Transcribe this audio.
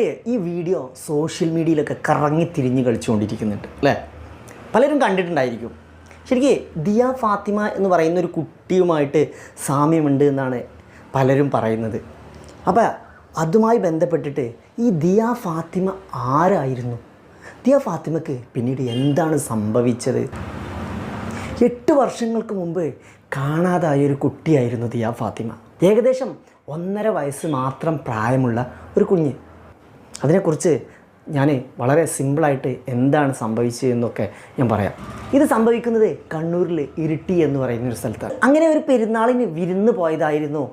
നാളായിട്ട് ഈ video social മീഡിയയിലൊക്കെ കറങ്ങി തിരിഞ്ഞ് കളിച്ചുകൊണ്ടിരിക്കുന്നുണ്ട് അല്ലേ? പലരും കണ്ടിട്ടുണ്ടായിരിക്കും. ശരിക്കും ദിയ ഫാത്തിമ എന്ന് പറയുന്ന ഒരു കുട്ടിയുമായിട്ട് സാമ്യമുണ്ട് എന്നാണ് പലരും പറയുന്നത്. അപ്പോൾ അതുമായി ബന്ധപ്പെട്ടിട്ട് ഈ ദിയ ഫാത്തിമ ആരായിരുന്നു? ദിയ ഫാത്തിമയ്ക്ക് പിന്നീട് എന്താണ് സംഭവിച്ചത്? 8 വർഷങ്ങൾക്ക് മുമ്പ് കാണാതായൊരു കുട്ടിയായിരുന്നു ദിയ ഫാത്തിമ. ഏകദേശം 1.5 വയസ്സ് മാത്രം പ്രായമുള്ള ഒരു കുഞ്ഞ്. അതിനെക്കുറിച്ച് ഞാൻ വളരെ സിമ്പിളായിട്ട് എന്താണ് സംഭവിച്ചതെന്നൊക്കെ ഞാൻ പറയാം. ഇത് സംഭവിക്കുന്നത് കണ്ണൂരിൽ ഇരിട്ടി എന്ന് പറയുന്നൊരു സ്ഥലത്താണ്. അങ്ങനെ ഒരു പെരുന്നാളിന് വിരുന്ന് പോയതായിരുന്നു